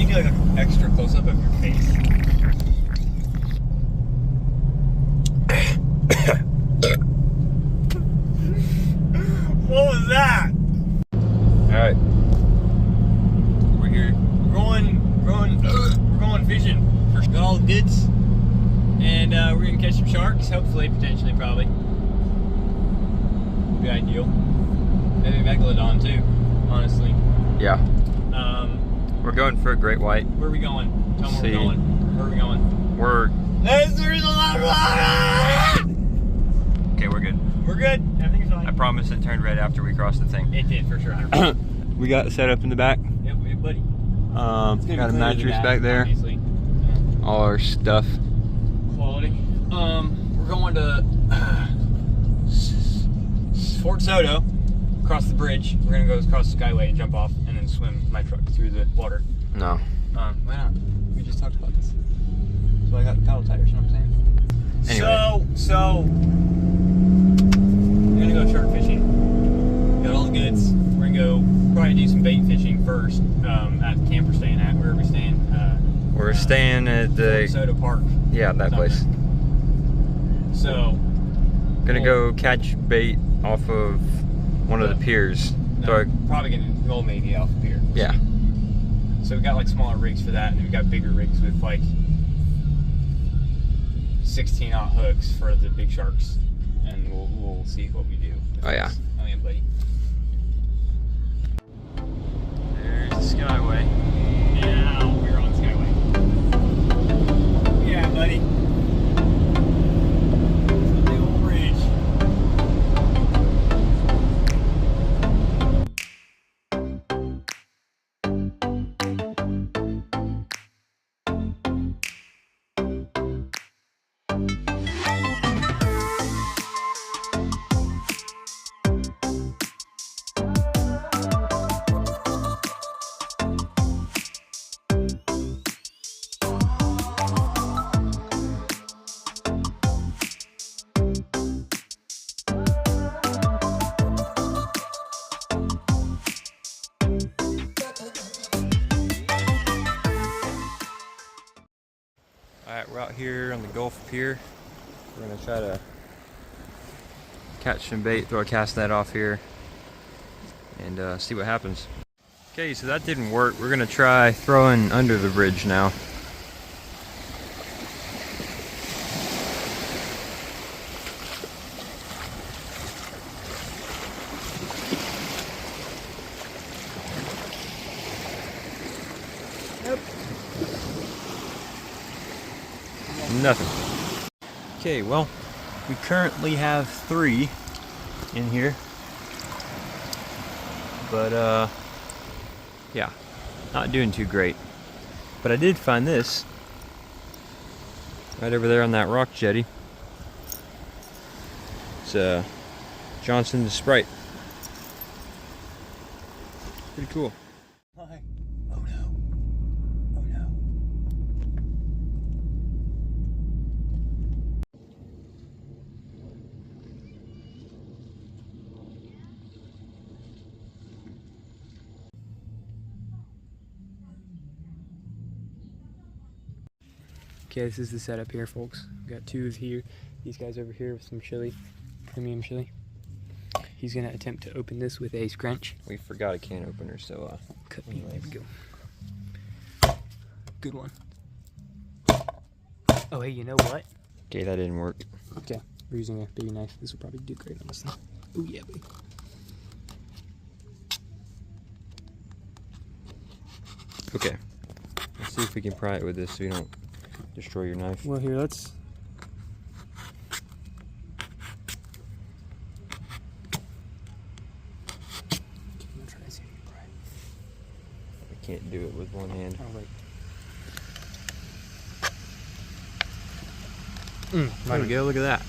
do like an extra close up of your face? What was that? Alright. We're here. We're going fishing. Got all the goods. And we're gonna catch some sharks, hopefully, potentially, probably. Would be ideal. Maybe megalodon too, honestly. Yeah. We're going for a great white. Where are we going? Tell me where we're going. Where are we going? There's a lot of water! Okay, we're good. We're good. Everything's fine. I promise it turned red after we crossed the thing. It did, for sure. 100%. We got it set up in the back. Yep, buddy. Got a mattress back there. Obviously. Yeah. All our stuff. Quality. We're going to Fort De Soto, across the bridge. We're gonna go across the Skyway and jump off, and then swim my truck through the water. No. Why not? We just talked about this. So I got the paddle tires. You know what I'm saying? Anyway. So we're gonna go shark fishing. Got all the goods. We're gonna go probably do some bait fishing first at the camp we're staying at. Where are we staying? We're staying at the Fort De Soto Park. Yeah, that place. So Gonna go catch bait off of one of the piers. So probably gonna maybe off the pier. yeah. So we got like smaller rigs for that, and then we got bigger rigs with like 16-aught hooks for the big sharks, and we'll see what we do. Oh yeah. Oh yeah, buddy. There's the Skyway. Yeah, we're on Skyway. Yeah, buddy. It's a big old bridge. Alright, we're out here on the Gulf Pier. We're gonna try to catch some bait, throw a cast net off here, and see what happens. Okay, so that didn't work. We're gonna try throwing under the bridge now. Nothing. Okay, well, we currently have 3 in here, but yeah, not doing too great. But I did find this right over there on that rock jetty. It's Johnson's Sprite. Pretty cool. Hi. Oh no. Oh no. Okay, this is the setup here, folks. We got 2 here. These guys over here with some chili, premium chili. He's gonna attempt to open this with a scrunch. We forgot a can opener, so Cut me. There we go. Good one. Oh, hey, you know what? okay, that didn't work. Okay, we're using a bigger knife. This will probably do great on this thing. Oh yeah, buddy. Okay, let's see if we can pry it with this so you don't destroy your knife. Well, here, let's. I'm gonna try to see if we can pry it. I can't do it with one hand. Oh wait. There we go, look at that.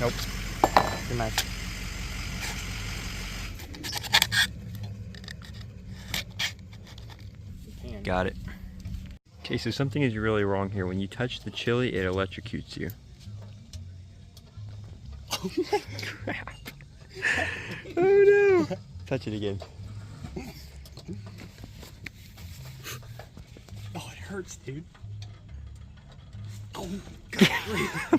Nope. Good knife. Got it. Okay, so something is really wrong here. When you touch the chili, it electrocutes you. Oh my crap. Oh no. Touch it again. Oh, it hurts, dude. Oh,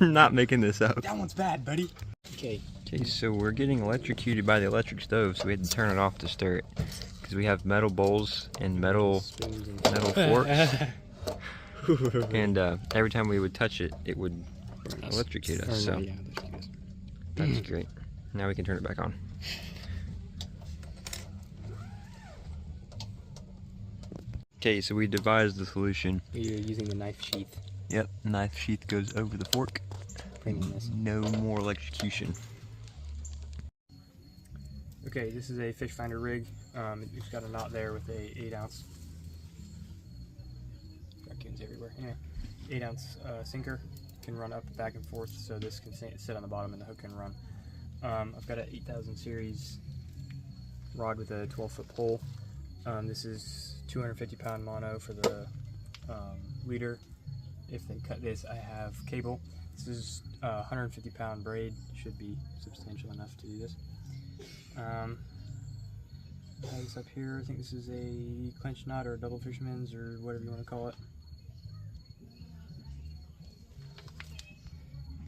I'm not making this up. that one's bad, buddy. Okay. Okay, so we're getting electrocuted by the electric stove, so we had to turn it off to stir it. Because we have metal bowls and metal forks. And every time we would touch it, it would electrocute us. So Yeah, electrocute us. that's great. Now we can turn it back on. Okay, so we devised the solution. You're using the knife sheath. Yep, knife sheath goes over the fork. No more electrocution. Okay, this is a fish finder rig. It's got a knot there with a 8-ounce. Raccoons everywhere. Anyway, 8-ounce sinker. Can run up, back, and forth, so this can sit on the bottom and the hook can run. I've got an 8000 series rod with a 12-foot pole. This is 250-pound mono for the leader. If they cut this, I have cable. This is 150-pound braid. Should be substantial enough to do this. Tags up here. I think this is a clench knot or a double fisherman's or whatever you want to call it.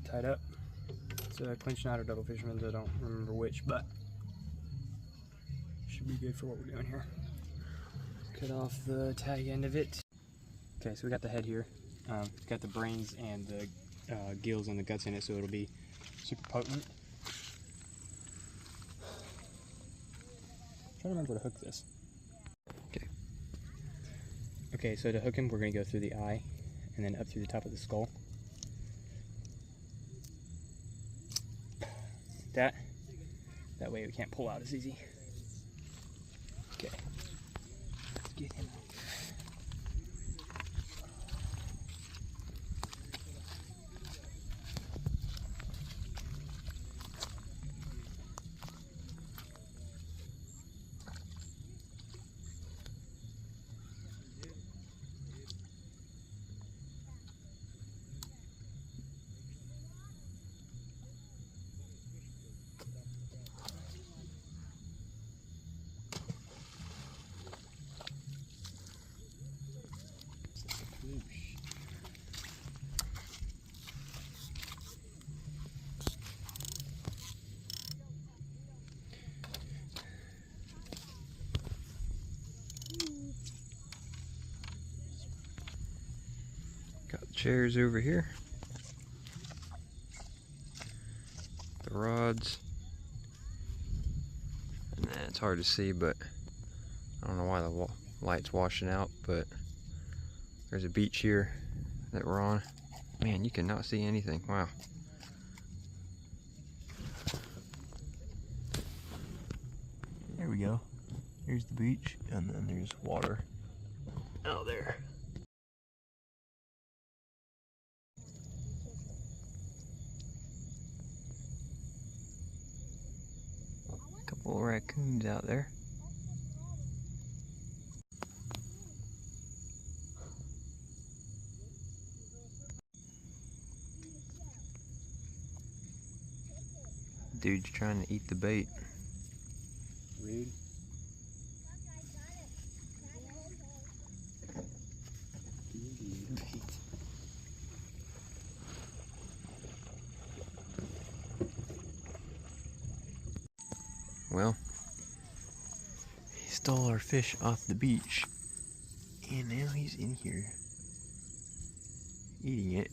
Tied up. It's a clench knot or double fisherman's. I don't remember which, but should be good for what we're doing here. Cut off the tag end of it. Okay, so we got the head here. It's got the brains and the gills and the guts in it, so it'll be super potent. I'm trying to remember where to hook this. Okay. Okay, so to hook him, we're going to go through the eye and then up through the top of the skull. Like that. That way we can't pull out as easy. Okay. Let's get him out. Got the chairs over here. The rods. And then it's hard to see, but I don't know why the light's washing out, but there's a beach here that we're on. Man, you cannot see anything. Wow. There we go. Here's the beach, and then there's water out there. Couple of raccoons out there. Dude's trying to eat the bait. Rude. Well, he stole our fish off the beach, and now he's in here eating it.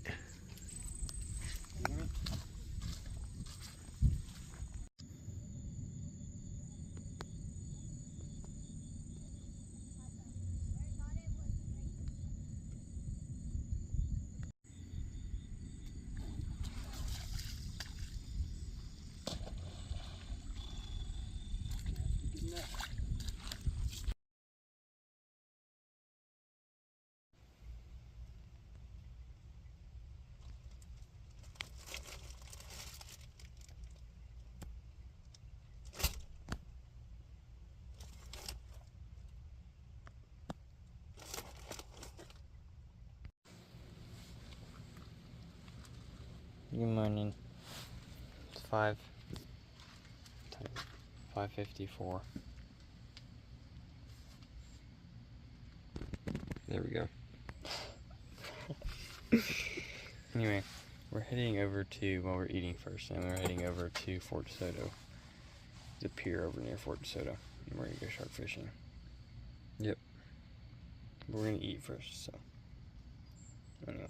Good morning. It's 5:54. There we go. Anyway, we're heading over to, well, we're eating first, and we're heading over to Fort De Soto. The pier over near Fort De Soto. And we're going to go shark fishing. Yep. But we're going to eat first, so. Anyway.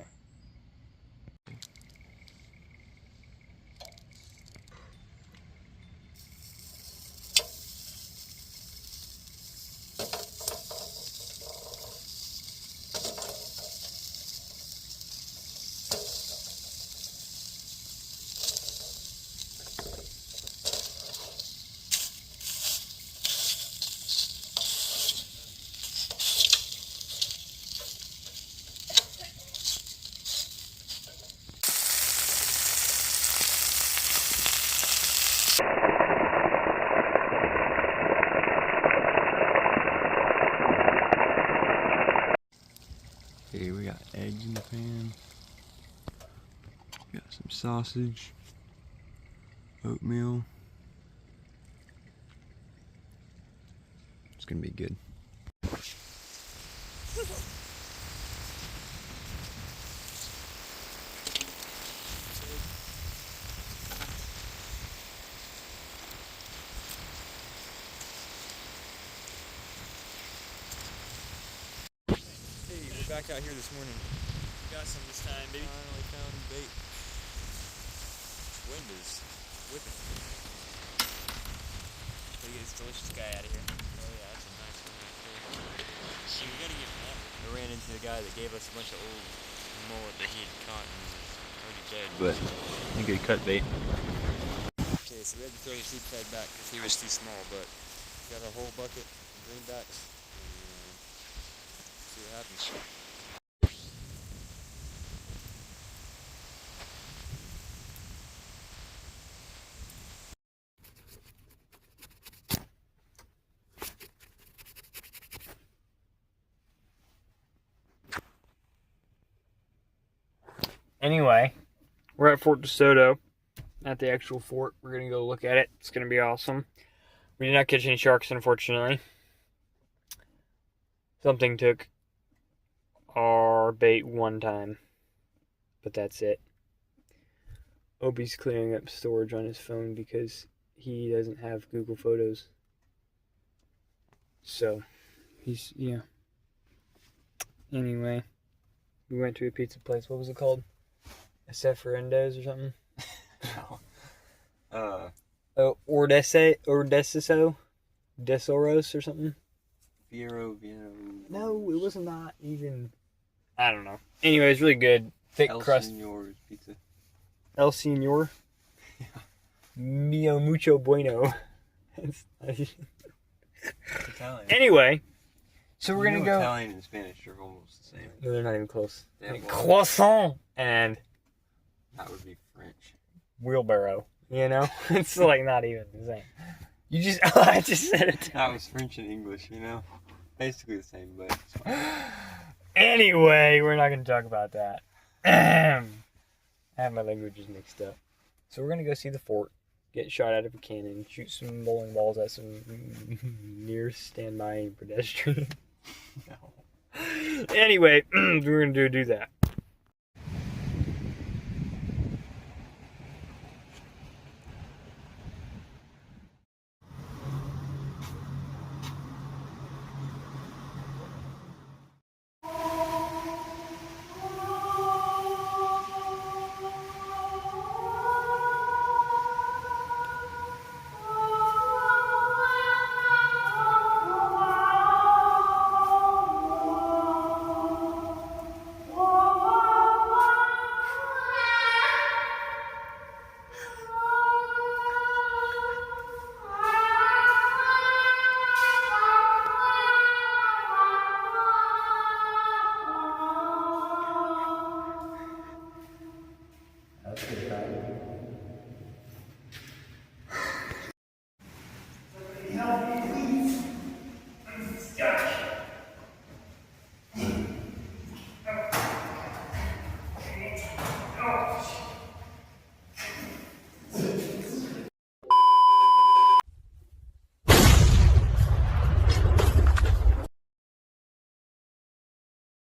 Okay, we got eggs in the pan. Got some sausage, oatmeal. It's gonna be good. Hey, we're back out here this morning. Got some this time, baby. Finally found bait. Wind is whipping. Gotta get this delicious guy out of here. Oh yeah, that's a nice one right there. So we gotta get that. I ran into the guy that gave us a bunch of old mullet that he had caught and was already dead. But he could cut bait. Okay, so we had to throw the sheep head back because he was too small, but we got a whole bucket of greenbacks and see what happens. Anyway, we're at Fort De Soto, at the actual fort. We're gonna go look at it. It's gonna be awesome. We did not catch any sharks, unfortunately. Something took our bait one time, but that's it. Opie's clearing up storage on his phone because he doesn't have Google Photos. So, yeah. Anyway, we went to a pizza place. What was it called? Seferendo's or something? No. Ordesiso? Desoros or something? Viero. No, it was not even. I don't know. Anyway, it's really good. Thick crust. Senor's pizza. El Senor? Yeah. Mio mucho bueno. It's Italian. anyway, so we're gonna go. Italian and Spanish are almost the same. No, they're not even close. Yeah, Like well, croissant and that would be French. wheelbarrow. You know, it's like not even the same. You just, I just said it. That was French and English, you know? Basically the same, but it's fine. Anyway, we're not gonna talk about that. I have my languages mixed up. So we're gonna go see the fort, get shot out of a cannon, shoot some bowling balls at some near standby pedestrian. No. Anyway, we're gonna do that.